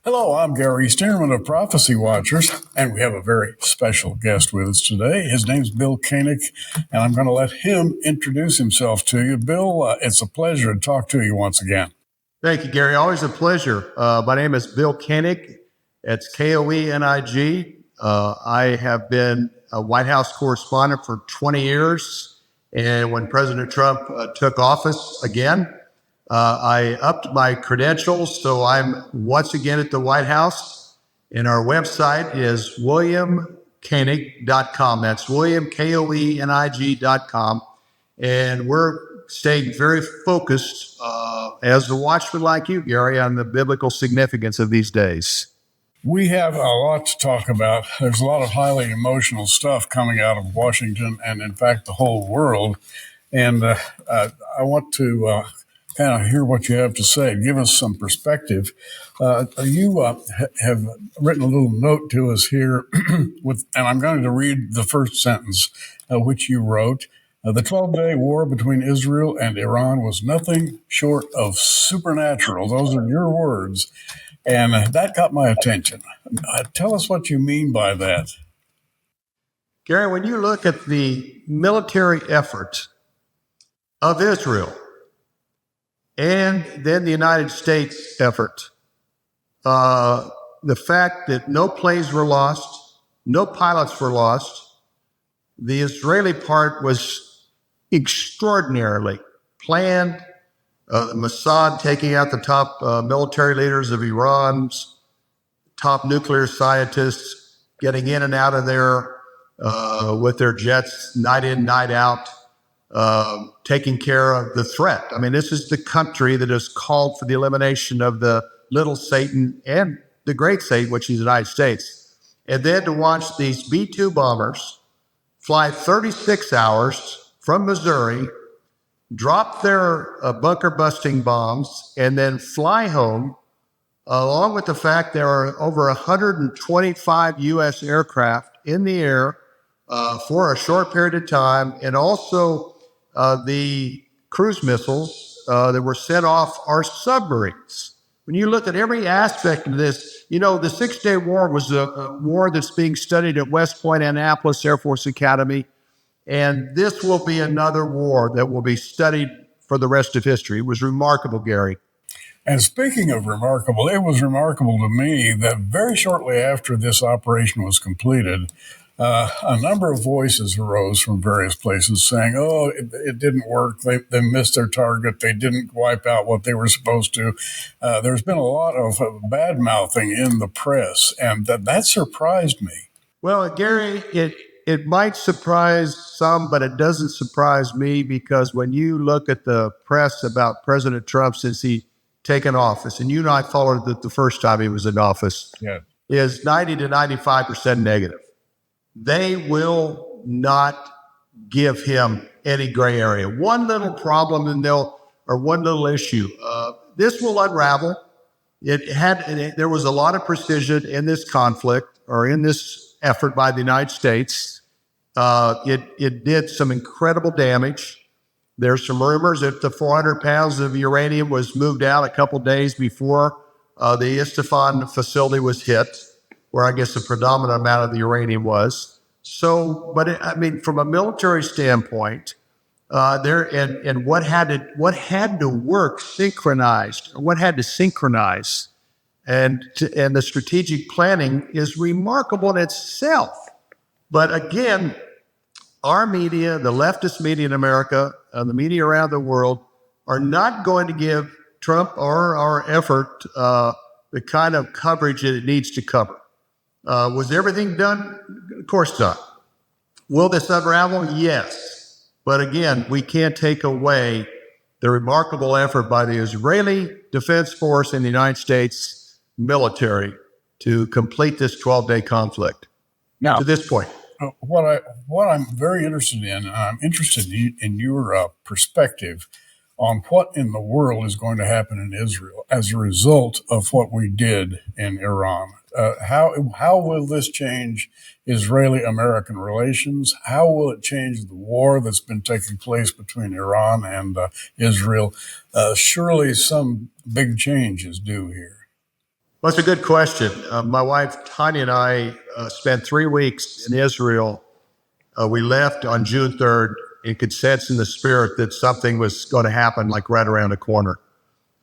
Hello, I'm Gary Stearman of Prophecy Watchers, and we have a very special guest with us today. His name's Bill Koenig, and I'm going to let him introduce himself to you. Bill, it's a pleasure to talk to you once again. Thank you, Gary. Always a pleasure. My name is Bill Koenig. It's Koenig. I have been a White House correspondent for 20 years, and when President Trump took office again, I upped my credentials, so I'm once again at the White House, and our website is williamkoenig.com. That's williamkoenig.com, and we're staying very focused as a watchman like you, Gary, on the biblical significance of these days. We have a lot to talk about. There's a lot of highly emotional stuff coming out of Washington and, in fact, the whole world. And I want to kind of hear what you have to say. Give us some perspective. You have written a little note to us here, and I'm going to read the first sentence, which you wrote. The 12-day war between Israel and Iran was nothing short of supernatural. Those are your words. And that got my attention. Tell us what you mean by that. Gary, when you look at the military effort of Israel and then the United States effort, the fact that no planes were lost, no pilots were lost, the Israeli part was extraordinarily planned. Mossad taking out the top military leaders of Iran's top nuclear scientists, getting in and out of there with their jets, night in, night out, taking care of the threat. I mean, this is the country that has called for the elimination of the little Satan and the great Satan, which is the United States. And then to watch these B-2 bombers fly 36 hours from Missouri, drop their bunker-busting bombs, and then fly home, along with the fact there are over 125 U.S. aircraft in the air for a short period of time, and also the cruise missiles that were set off our submarines. When you look at every aspect of this, you know, the Six-Day War was a war that's being studied at West Point Annapolis Air Force Academy. And this will be another war that will be studied for the rest of history. It was remarkable, Gary. And speaking of remarkable, it was remarkable to me that very shortly after this operation was completed, a number of voices arose from various places saying, oh, it didn't work. They missed their target. They didn't wipe out what they were supposed to. There's been a lot of bad-mouthing in the press, and that surprised me. Well, Gary, it might surprise some, but it doesn't surprise me, because when you look at the press about President Trump since he taken office, and you and I followed it the first time he was in office, is 90 to 95% negative. They will not give him any gray area. One little problem or one little issue. This will unravel. There was a lot of precision in this conflict, or in this effort by the United States. It did some incredible damage. There's some rumors that the 400 pounds of uranium was moved out a couple days before the Isfahan facility was hit, where I guess the predominant amount of the uranium was. So, I mean, from a military standpoint, what had to work synchronized, or what had to synchronize, and the strategic planning is remarkable in itself. But again, our media, the leftist media in America, the media around the world, are not going to give Trump or our effort the kind of coverage that it needs to cover. Was everything done? Of course not. Will this unravel? Yes. But again, we can't take away the remarkable effort by the Israeli Defense Force and the United States military to complete this 12-day conflict Now, to this point. What I'm very interested in, and I'm interested in your perspective on what in the world is going to happen in Israel as a result of what we did in Iran. How will this change Israeli-American relations? How will it change the war that's been taking place between Iran and Israel? Surely some big change is due here. Well, that's a good question. My wife, Tanya, and I spent 3 weeks in Israel. We left on June 3rd and could sense in the spirit that something was going to happen like right around the corner.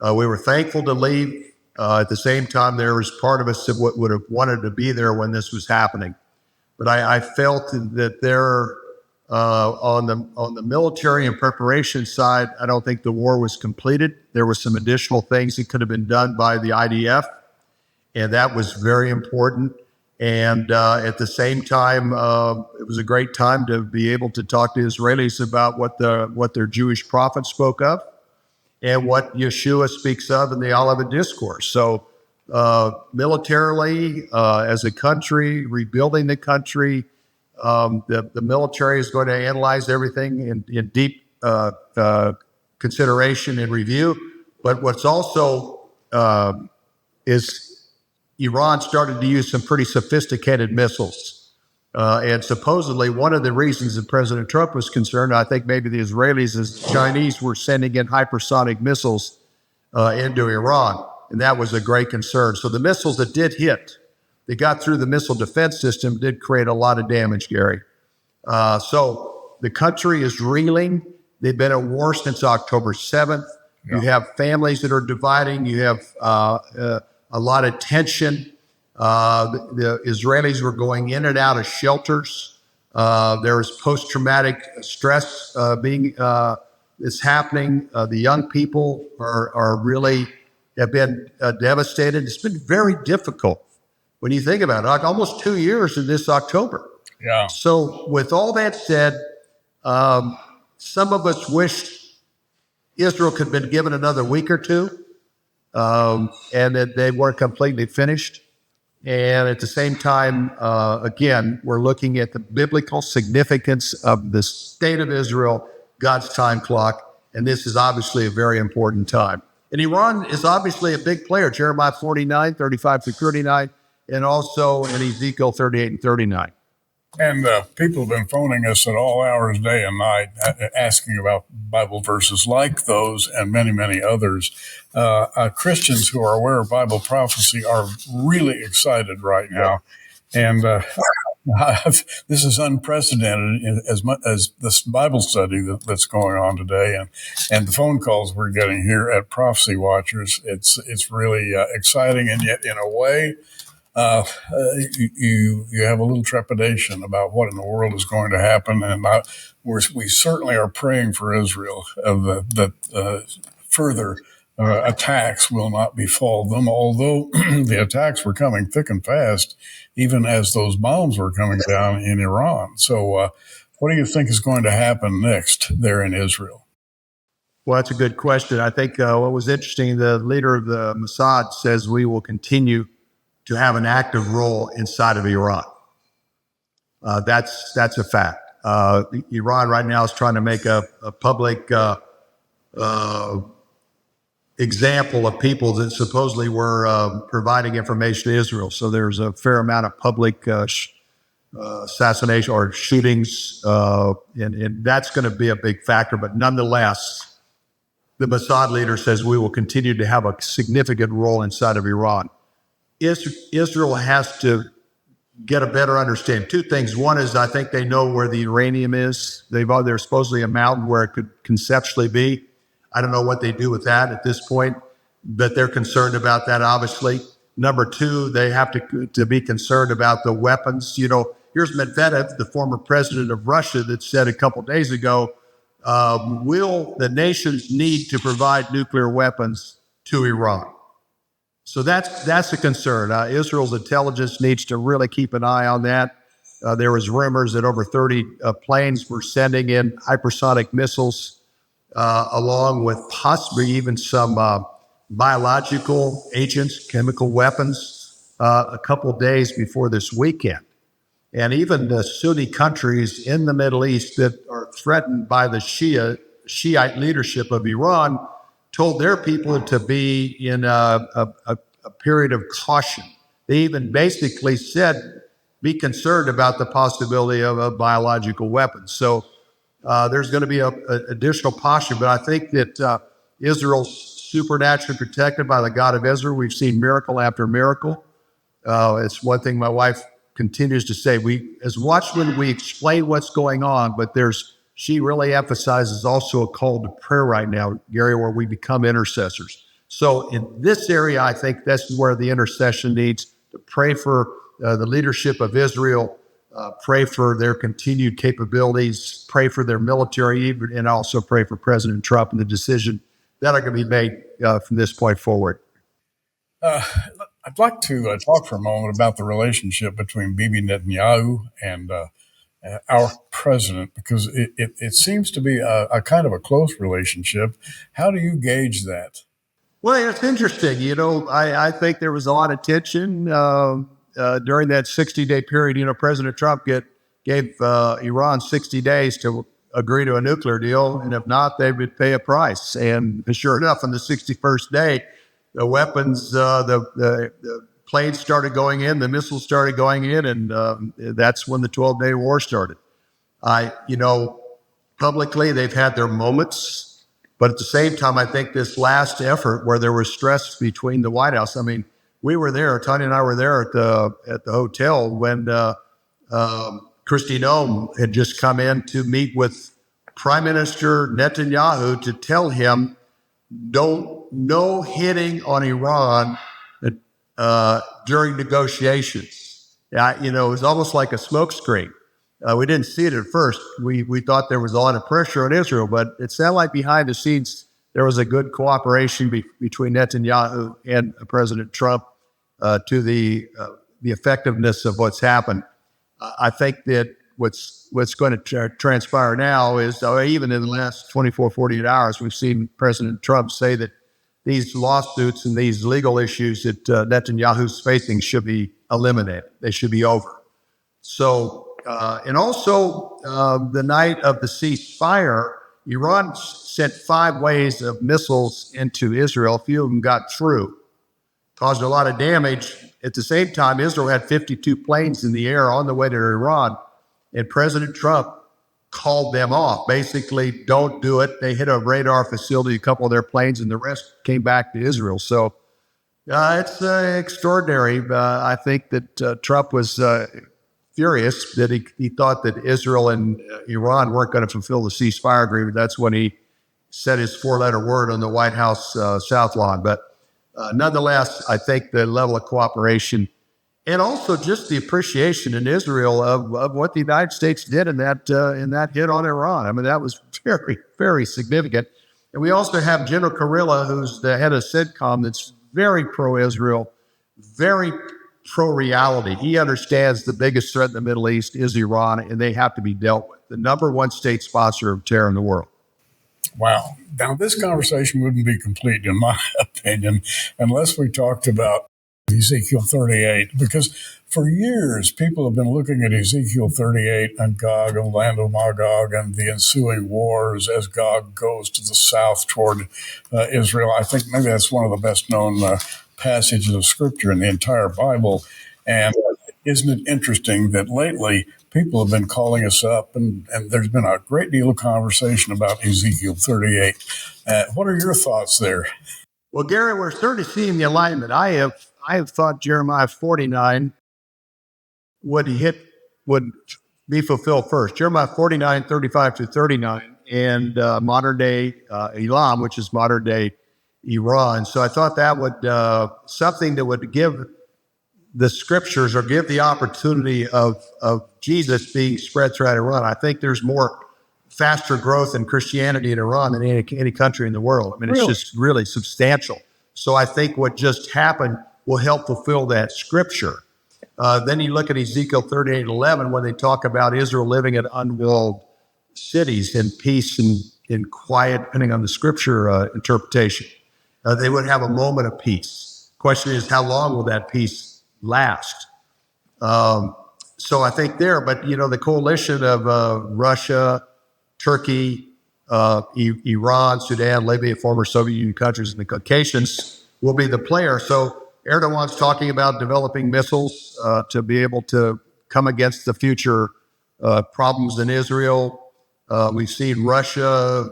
We were thankful to leave. At the same time, there was part of us that would have wanted to be there when this was happening. But I felt that there, on the military and preparation side, I don't think the war was completed. There were some additional things that could have been done by the IDF, and that was very important. And at the same time, it was a great time to be able to talk to Israelis about what their Jewish prophet spoke of and what Yeshua speaks of in the Olivet Discourse. So militarily, as a country, rebuilding the country, the military is going to analyze everything in deep consideration and review. But what's also is Iran started to use some pretty sophisticated missiles. And supposedly one of the reasons that President Trump was concerned, I think maybe the Israelis, is the Chinese were sending in hypersonic missiles into Iran. And that was a great concern. So the missiles that did hit, they got through the missile defense system, did create a lot of damage, Gary. So the country is reeling. They've been at war since October 7th. Yeah. You have families that are dividing. You have a lot of tension. The Israelis were going in and out of shelters. There was post-traumatic stress is happening. The young people are really have been devastated. It's been very difficult when you think about it. Like almost 2 years in this October. Yeah. So with all that said, some of us wish Israel could have been given another week or two. And that they weren't completely finished. And at the same time, again, we're looking at the biblical significance of the state of Israel, God's time clock, and this is obviously a very important time. And Iran is obviously a big player, Jeremiah 49, 35 through 39, and also in Ezekiel 38 and 39. And people have been phoning us at all hours, day and night, asking about Bible verses like those and many, many others. Christians who are aware of Bible prophecy are really excited right now. And this is unprecedented as much as this Bible study that's going on today, and the phone calls we're getting here at Prophecy Watchers. It's really exciting, and yet in a way, you have a little trepidation about what in the world is going to happen, and we certainly are praying for Israel that further attacks will not befall them, although the attacks were coming thick and fast, even as those bombs were coming down in Iran. So what do you think is going to happen next there in Israel? Well, that's a good question. I think what was interesting, the leader of the Mossad says we will continue to have an active role inside of Iran. That's a fact. Iran right now is trying to make a public example of people that supposedly were providing information to Israel. So there's a fair amount of public assassination or shootings, and that's going to be a big factor. But nonetheless, the Mossad leader says we will continue to have a significant role inside of Iran. Israel has to get a better understanding. Two things. One is I think they know where the uranium is. There's supposedly a mountain where it could conceptually be. I don't know what they do with that at this point, but they're concerned about that, obviously. Number two, they have to be concerned about the weapons. You know, here's Medvedev, the former president of Russia, that said a couple days ago, will the nations need to provide nuclear weapons to Iran? So that's a concern. Israel's intelligence needs to really keep an eye on that. There was rumors that over 30 planes were sending in hypersonic missiles, along with possibly even some biological agents, chemical weapons, a couple of days before this weekend. And even the Sunni countries in the Middle East that are threatened by the Shiite leadership of Iran told their people to be in a period of caution. They even basically said, be concerned about the possibility of a biological weapon. So there's going to be a additional posture. But I think that Israel's supernaturally protected by the God of Israel. We've seen miracle after miracle. It's one thing my wife continues to say. We, as watchmen, we explain what's going on, but she really emphasizes also a call to prayer right now, Gary, where we become intercessors. So in this area, I think that's where the intercession needs to pray for the leadership of Israel, pray for their continued capabilities, pray for their military, and also pray for President Trump and the decision that are going to be made from this point forward. I'd like to talk for a moment about the relationship between Bibi Netanyahu and our president, because it seems to be a kind of a close relationship. How do you gauge that? Well, it's interesting. I think there was a lot of tension during that 60-day period. President Trump gave Iran 60 days to agree to a nuclear deal, and if not, they would pay a price. And sure enough, on the 61st day, the weapons, the planes started going in, the missiles started going in, and that's when the 12-day war started. Publicly, they've had their moments, but at the same time, I think this last effort where there was stress between the White House. I mean, we were there. Tanya and I were there at the hotel when Kristi Noem had just come in to meet with Prime Minister Netanyahu to tell him no hitting on Iran during negotiations. It was almost like a smokescreen. We didn't see it at first. We thought there was a lot of pressure on Israel, but it sounded like behind the scenes there was a good cooperation between Netanyahu and President Trump to the effectiveness of what's happened. I think that what's going to transpire now is, even in the last 24, 48 hours, we've seen President Trump say that these lawsuits and these legal issues that Netanyahu's facing should be eliminated. They should be over. So, and also the night of the ceasefire, Iran sent 5 waves of missiles into Israel. A few of them got through, caused a lot of damage. At the same time, Israel had 52 planes in the air on the way to Iran, and President Trump called them off. Basically, don't do it. They hit a radar facility, a couple of their planes, and the rest came back to Israel. So it's extraordinary. I think that Trump was furious that he thought that Israel and Iran weren't going to fulfill the ceasefire agreement. That's when he said his 4-letter word on the White House South Lawn. But nonetheless, I think the level of cooperation and also just the appreciation in Israel of what the United States did in that hit on Iran. I mean, that was very, very significant. And we also have General Kurilla, who's the head of CENTCOM, that's very pro-Israel, very pro-reality. He understands the biggest threat in the Middle East is Iran, and they have to be dealt with. The number 1 state sponsor of terror in the world. Wow. Now, this conversation wouldn't be complete, in my opinion, unless we talked about Ezekiel 38, because for years people have been looking at Ezekiel 38 and Gog and land of Magog and the ensuing wars as Gog goes to the south toward Israel. I think maybe that's one of the best known passages of scripture in the entire Bible. And isn't it interesting that lately people have been calling us up and there's been a great deal of conversation about Ezekiel 38. What are your thoughts there? Well, Gary, we're starting to see the alignment. I have thought Jeremiah 49 would be fulfilled first. Jeremiah 49, 35 to 39, and modern day Elam, which is modern day Iran. So I thought that would something that would give the scriptures or give the opportunity of Jesus being spread throughout Iran. I think there's more faster growth in Christianity in Iran than any country in the world. I mean, It's just really substantial. So I think what just happened will help fulfill that scripture. Then you look at Ezekiel 38:11, when they talk about Israel living in unwalled cities in peace and in quiet, depending on the scripture interpretation. They would have a moment of peace. Question is, how long will that peace last? So I think there, but the coalition of Russia, Turkey, Iran, Sudan, Libya, former Soviet Union countries, and the Caucasians will be the player. So Erdogan's talking about developing missiles to be able to come against the future problems in Israel. We've seen Russia,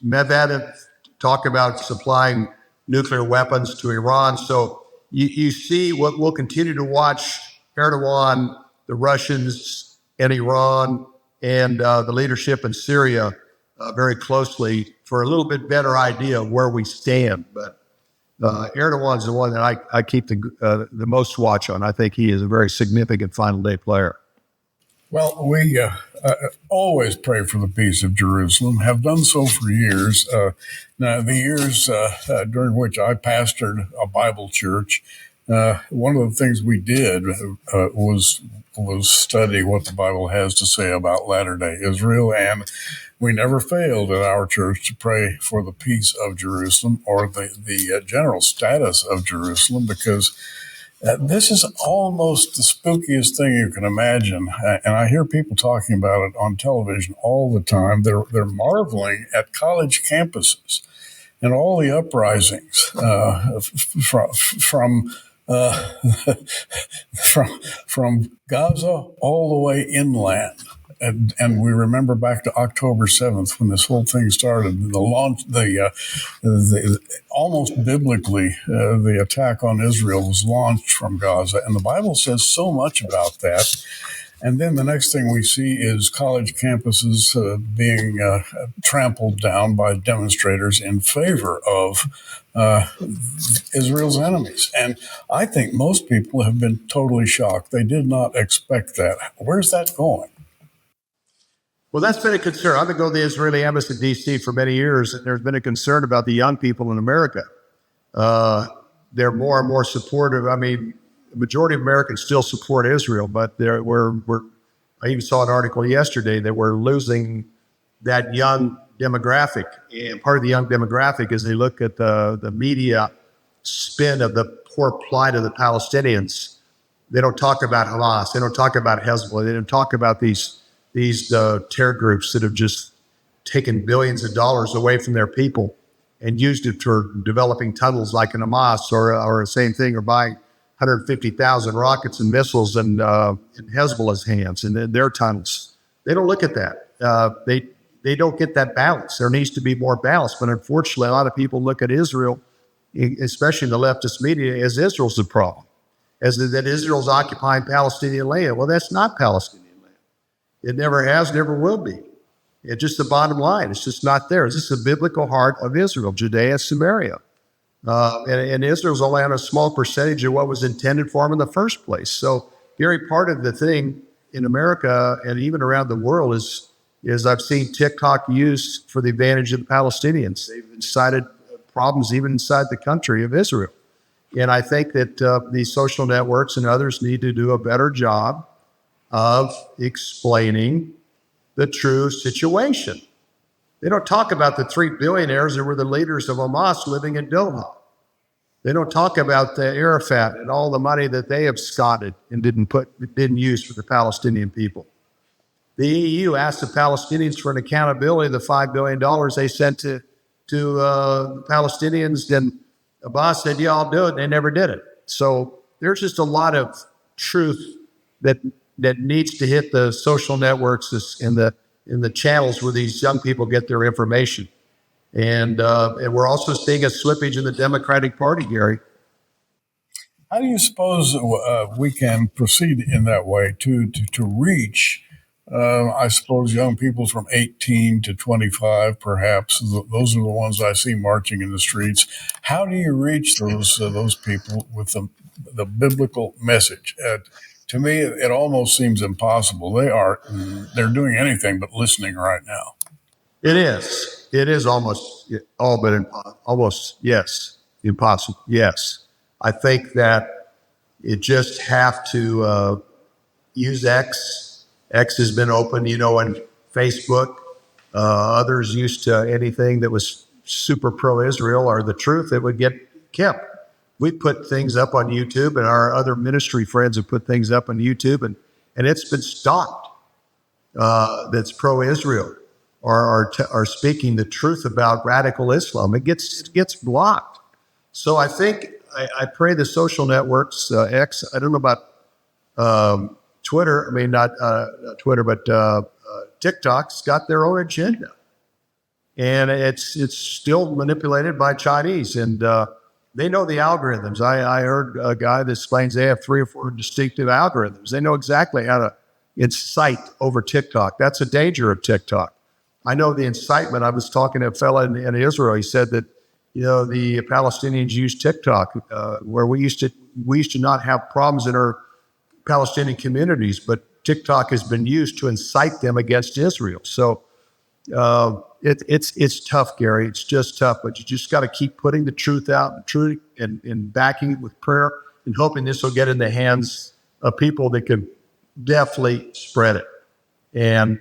Medvedev talk about supplying nuclear weapons to Iran. So you see what we'll continue to watch Erdogan, the Russians, and Iran, and the leadership in Syria very closely for a little bit better idea of where we stand. But Erdogan's the one that I keep the most watch on. I think he is a very significant final day player. Well, we always pray for the peace of Jerusalem, have done so for years. Now, the years during which I pastored a Bible church, one of the things we did was study what the Bible has to say about latter-day Israel, and we never failed at our church to pray for the peace of Jerusalem or the general status of Jerusalem, because this is almost the spookiest thing you can imagine, and I hear people talking about it on television all the time. They're marveling at college campuses and all the uprisings from Gaza all the way inland. And we remember back to October 7th when this whole thing started. The almost biblically, the attack on Israel was launched from Gaza, and the Bible says so much about that. And then the next thing we see is college campuses being trampled down by demonstrators in favor of Israel's enemies. And I think most people have been totally shocked. They did not expect that. Where's that going? Well, that's been a concern. I've been going to the Israeli embassy in D.C. for many years, and there's been a concern about the young people in America. They're more and more supportive. I mean, the majority of Americans still support Israel, but I even saw an article yesterday that we're losing that young demographic. And part of the young demographic is they look at the media spin of the poor plight of the Palestinians. They don't talk about Hamas. They don't talk about Hezbollah. They don't talk about these terror groups that have just taken billions of dollars away from their people and used it for developing tunnels like in Hamas or the same thing, or buying 150,000 rockets and missiles in Hezbollah's hands and in their tunnels. They don't look at that. They don't get that balance. There needs to be more balance. But unfortunately, a lot of people look at Israel, especially in the leftist media, as Israel's the problem, as that Israel's occupying Palestinian land. Well, that's not Palestinian. It never has, never will be. It's just the bottom line. It's just not there. It's just the biblical heart of Israel, Judea, Samaria. And Israel's only on a small percentage of what was intended for them in the first place. So, Gary, part of the thing in America and even around the world is I've seen TikTok used for the advantage of the Palestinians. They've incited problems even inside the country of Israel. And I think that these social networks and others need to do a better job of explaining the true situation. They don't talk about the 3 billionaires that were the leaders of Hamas living in Doha. They don't talk about the Arafat and all the money that they absconded and didn't use for the Palestinian people. The EU asked the Palestinians for an accountability of the $5 billion they sent to the Palestinians. Then Abbas said, yeah, I'll do it. And they never did it. So there's just a lot of truth that needs to hit the social networks in the channels where these young people get their information. And we're also seeing a slippage in the Democratic Party, Gary. How do you suppose we can proceed in that way to reach, I suppose, young people from 18 to 25, perhaps? Those are the ones I see marching in the streets. How do you reach those people with the biblical message? To me, it almost seems impossible. They're doing anything but listening right now. It is. It is almost all but almost, yes, impossible. Yes. I think that you just have to use X. X has been open, and Facebook. Others used to anything that was super pro-Israel or the truth, it would get kept. We put things up on YouTube, and our other ministry friends have put things up on YouTube, and it's been stopped. That's pro-Israel or speaking the truth about radical Islam. It gets blocked. So I think I pray the social networks, X. I don't know about Twitter. I mean, not Twitter, but TikTok's got their own agenda, and it's still manipulated by Chinese, and they know the algorithms. I heard a guy that explains they have 3 or 4 distinctive algorithms. They know exactly how to incite over TikTok. That's a danger of TikTok. I know the incitement. I was talking to a fellow in Israel. He said that, the Palestinians use TikTok, where we used to not have problems in our Palestinian communities, but TikTok has been used to incite them against Israel. So it's tough, Gary. It's just tough, but you just got to keep putting the truth out, and backing it with prayer, and hoping this will get in the hands of people that can definitely spread it. And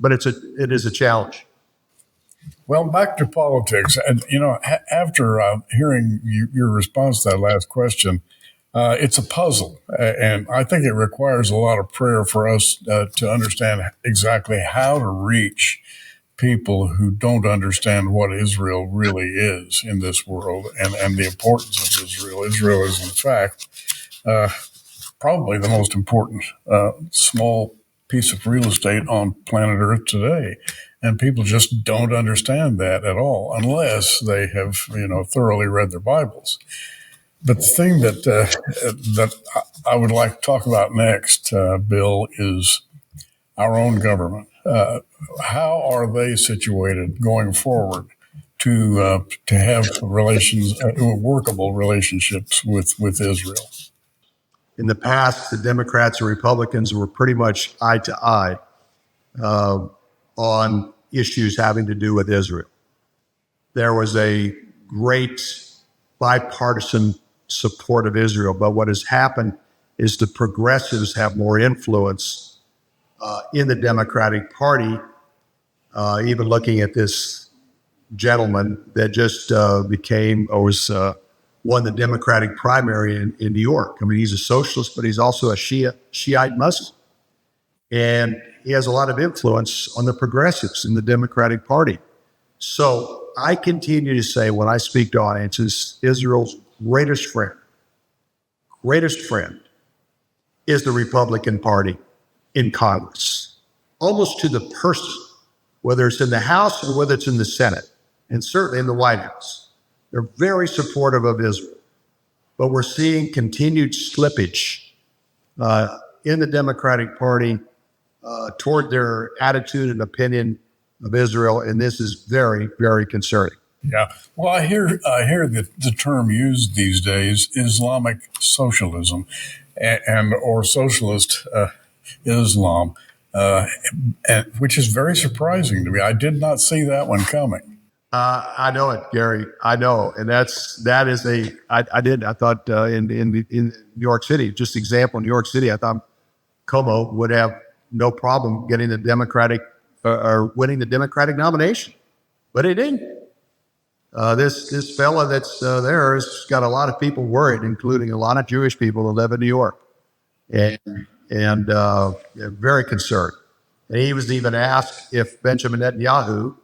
but it is a challenge. Well, back to politics, and after hearing your response to that last question, it's a puzzle, and I think it requires a lot of prayer for us to understand exactly how to reach people who don't understand what Israel really is in this world, and the importance of Israel. Israel is, in fact, probably the most important small piece of real estate on planet Earth today. And people just don't understand that at all unless they have, thoroughly read their Bibles. But the thing that I would like to talk about next, Bill, is our own government. How are they situated going forward to have workable relationships with Israel? In the past, the Democrats and Republicans were pretty much eye to eye on issues having to do with Israel. There was a great bipartisan support of Israel, but what has happened is the progressives have more influence in the Democratic Party. Even looking at this gentleman that just won the Democratic primary in New York. I mean, he's a socialist, but he's also a Shiite Muslim. And he has a lot of influence on the progressives in the Democratic Party. So I continue to say, when I speak to audiences, Israel's greatest friend is the Republican Party in Congress, almost to the person, whether it's in the House or whether it's in the Senate, and certainly in the White House. They're very supportive of Israel. But we're seeing continued slippage in the Democratic Party toward their attitude and opinion of Israel, and this is very, very concerning. Yeah. Well, I hear the term used these days, Islamic socialism, or socialist Islam, which is very surprising to me. I did not see that one coming. I know it, Gary. I know, and I thought in New York City, just example, in New York City, I thought Como would have no problem getting the Democratic or winning the Democratic nomination, but he didn't. This fella that's there has got a lot of people worried, including a lot of Jewish people who live in New York, and very concerned. And he was even asked if Benjamin Netanyahu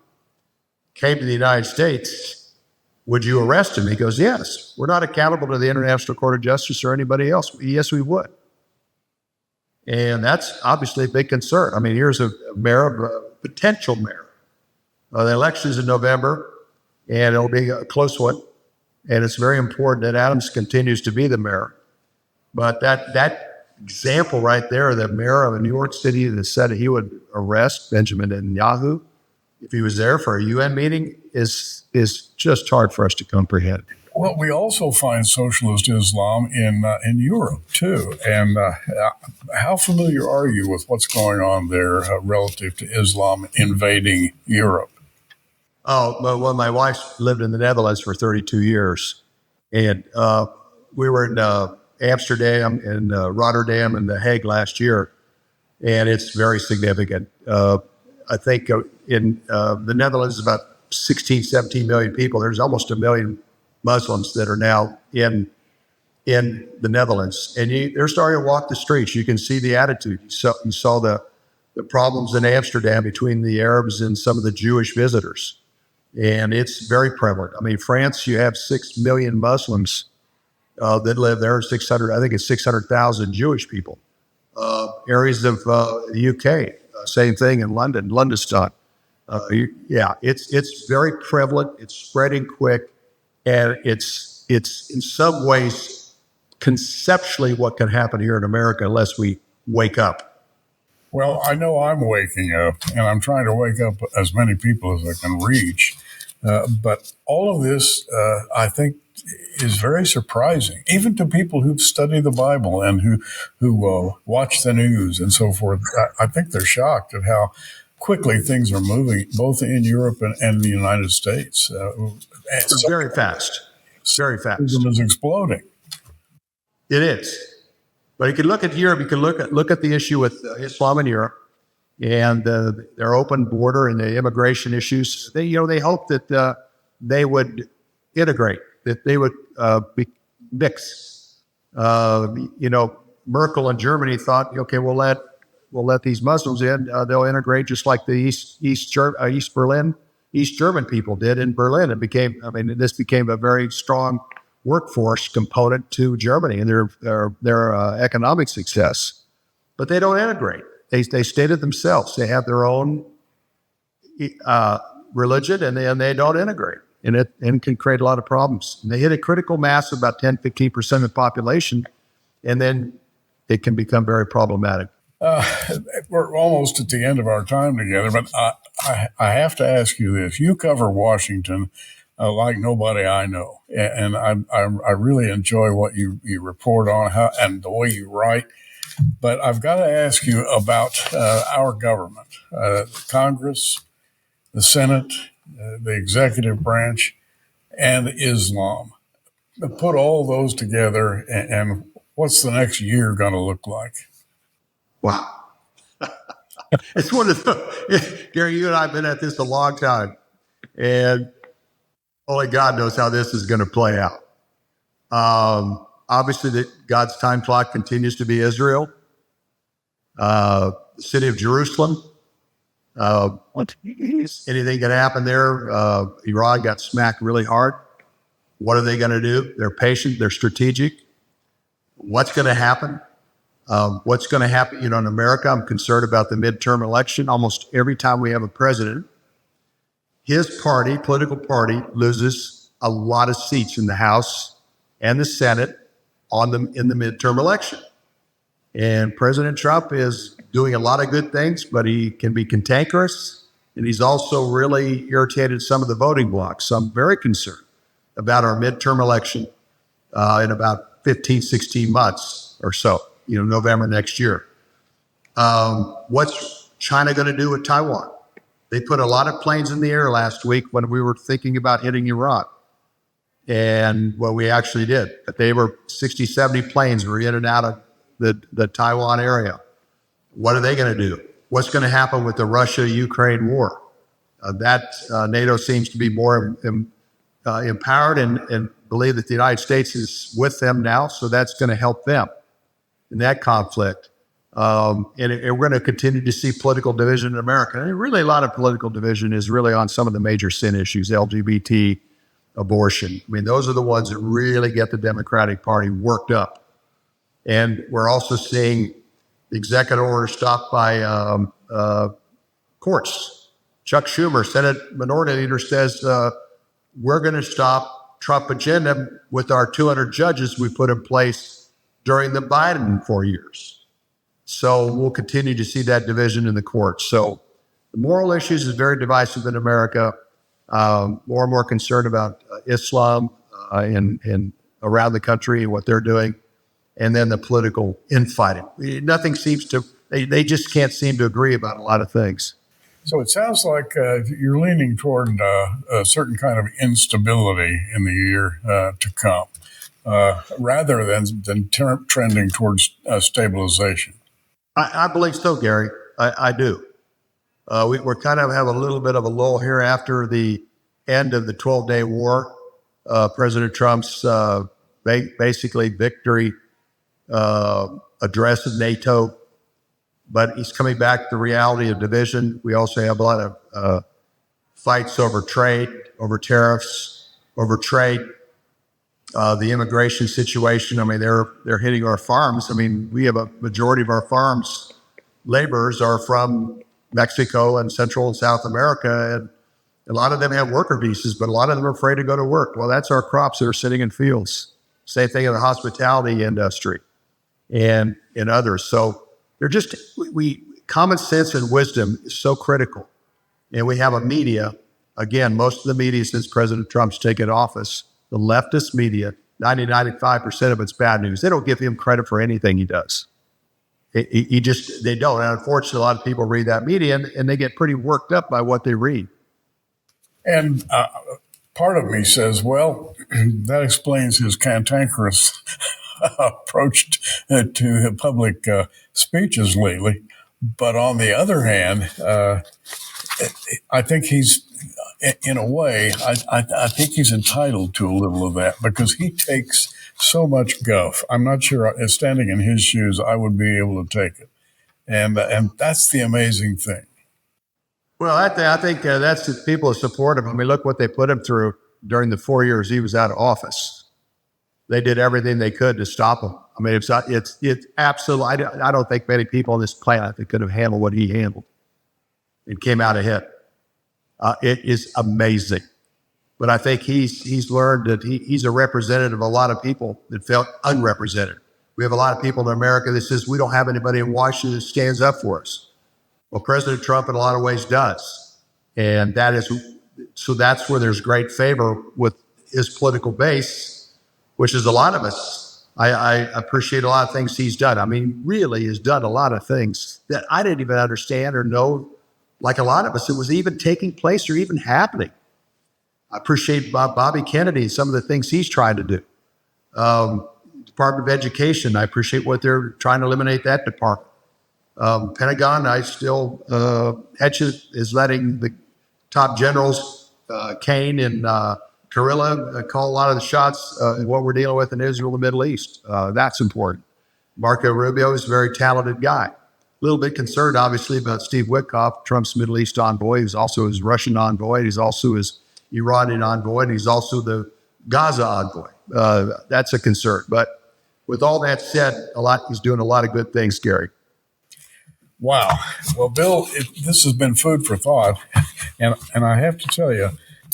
came to the United States, would you arrest him? He goes, yes. We're not accountable to the International Court of Justice or anybody else. Yes, we would. And that's obviously a big concern. I mean, here's a potential mayor. The election's in November, and it'll be a close one. And it's very important that Adams continues to be the mayor. But that example right there, the mayor of New York City that said he would arrest Benjamin Netanyahu if he was there for a UN meeting, is just hard for us to comprehend. Well, we also find socialist Islam in Europe too. And how familiar are you with what's going on there relative to Islam invading Europe? Oh, well, my wife lived in the Netherlands for 32 years, and we were in Amsterdam and Rotterdam and The Hague last year, and it's very significant. I think in the Netherlands, about 16, 17 million people. There's almost 1 million Muslims that are now in the Netherlands. And they're starting to walk the streets. You can see the attitude. You saw the problems in Amsterdam between the Arabs and some of the Jewish visitors. And it's very prevalent. I mean, France, you have 6 million Muslims that live there. 600, I think it's 600,000 Jewish people. Areas of the UK, same thing in London, Londonstone. Yeah, it's very prevalent. It's spreading quick, and it's in some ways conceptually what can happen here in America unless we wake up. Well, I know I'm waking up, and I'm trying to wake up as many people as I can reach. But all of this, I think, is very surprising, even to people who've studied the Bible and who watch the news and so forth. I think they're shocked at how quickly things are moving, both in Europe and the United States. Very fast, very fast. Socialism is exploding. It is. But you can look at Europe. You can look at the issue with Islam in Europe and their open border and the immigration issues. They hope that they would integrate, that they would mix. Merkel in Germany thought, okay, we'll let these Muslims in. They'll integrate just like the East German people did in Berlin. This became a very strong workforce component to Germany and their economic success. But they don't integrate. They stay to themselves. They have their own religion, and they don't integrate. And it can create a lot of problems. And they hit a critical mass of about 10, 15% of the population, and then it can become very problematic. We're almost at the end of our time together, but I have to ask you this. You cover Washington like nobody I know, and I really enjoy what you report on and the way you write. But I've got to ask you about our government, Congress, the Senate, the executive branch, and Islam. Put all those together, and what's the next year going to look like? Wow. It's one of the, Gary, you and I have been at this a long time, and only God knows how this is going to play out. Obviously, God's time clock continues to be Israel, the city of Jerusalem. Anything can happen there. Iran got smacked really hard. What are they going to do? They're patient. They're strategic. What's going to happen? What's going to happen? In America, I'm concerned about the midterm election. Almost every time we have a president, his party, political party, loses a lot of seats in the House and the Senate in the midterm election. And President Trump is doing a lot of good things, but he can be cantankerous, and he's also really irritated some of the voting blocs. So I'm very concerned about our midterm election in about 15, 16 months or so, November next year. What's China going to do with Taiwan? They put a lot of planes in the air last week when we were thinking about hitting Iran. And we actually did. But they were 60, 70 planes were in and out of the Taiwan area. What are they going to do? What's going to happen with the Russia-Ukraine war? NATO seems to be more empowered and believe that the United States is with them now, so that's going to help them in that conflict. And we're going to continue to see political division in America. And really, a lot of political division is really on some of the major sin issues, LGBT, abortion. Those are the ones that really get the Democratic Party worked up. And we're also seeing the executive order stopped by courts. Chuck Schumer, Senate Minority Leader, says we're going to stop Trump agenda with our 200 judges we put in place during the Biden 4 years. So we'll continue to see that division in the courts. So the moral issues is very divisive in America. More and more concerned about Islam and around the country and what they're doing. And then the political infighting. Nothing seems to, they just can't seem to agree about a lot of things. So it sounds like you're leaning toward a certain kind of instability in the year to come, rather than trending towards stabilization. I believe so, Gary. I do. We're kind of have a little bit of a lull here after the end of the 12-day war. President Trump's basically victory address of NATO, but he's coming back to the reality of division. We also have a lot of fights over trade, over tariffs, over trade, the immigration situation. They're hitting our farms. We have a majority of our farms laborers are from Mexico and Central and South America. And a lot of them have worker visas, but a lot of them are afraid to go to work. Well, that's our crops that are sitting in fields. Same thing in the hospitality industry and in others. So they're just, common sense and wisdom is so critical. And we have a media, again, most of the media since President Trump's taken office, the leftist media, 95% of it's bad news. They don't give him credit for anything he does. They don't. And unfortunately, a lot of people read that media and they get pretty worked up by what they read. And part of me says, well, that explains his cantankerous approach to the public speeches lately. But on the other hand, I think he's, in a way, I think he's entitled to a little of that because he takes so much guff. I'm not sure, standing in his shoes, I would be able to take it. And that's the amazing thing. Well, I think that's the people who support him. I mean, look what they put him through during the 4 years he was out of office. They did everything they could to stop him. I mean, it's absolutely, I don't think many people on this planet that could have handled what he handled and came out ahead. It is amazing. But I think he's learned that he's a representative of a lot of people that felt unrepresented. We have a lot of people in America that says we don't have anybody in Washington that stands up for us. Well, President Trump in a lot of ways does. And that's where there's great favor with his political base, which is a lot of us. I appreciate a lot of things he's done. I mean, really has done a lot of things that I didn't even understand or know, like a lot of us, it was even taking place or even happening. I appreciate Bobby Kennedy and some of the things he's trying to do. Department of Education, I appreciate what they're trying to eliminate that department. Pentagon, I still, Hetch is letting the top generals, Kane and Kurilla, call a lot of the shots in what we're dealing with in Israel and the Middle East. That's important. Marco Rubio is a very talented guy. A little bit concerned, obviously, about Steve Witkoff, Trump's Middle East envoy. He's also his Russian envoy. He's also his Iranian envoy. And he's also the Gaza envoy. That's a concern. But with all that said, he's doing a lot of good things, Gary. Wow. Well, Bill, this has been food for thought. And I have to tell you,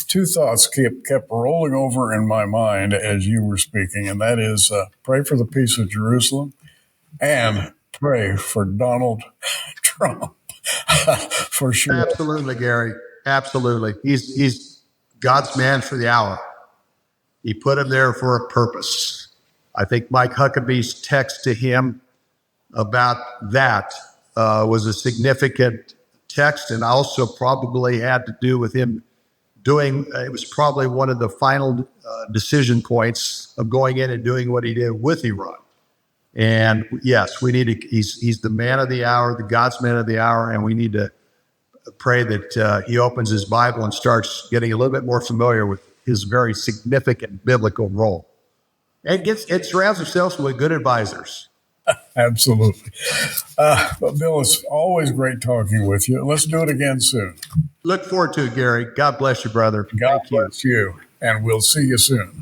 two thoughts kept rolling over in my mind as you were speaking, and that is pray for the peace of Jerusalem and pray for Donald Trump. For sure. Absolutely, Gary. Absolutely. He's God's man for the hour. He put him there for a purpose. I think Mike Huckabee's text to him about that was a significant text, and also probably had to do with him it was probably one of the final decision points of going in and doing what he did with Iran. And yes, he's the man of the hour, the God's man of the hour, and we need to pray that he opens his Bible and starts getting a little bit more familiar with his very significant biblical role. And surrounds himself with good advisors. Absolutely. But Bill, it's always great talking with you. Let's do it again soon. Look forward to it, Gary. God bless you, brother. God bless you, and we'll see you soon.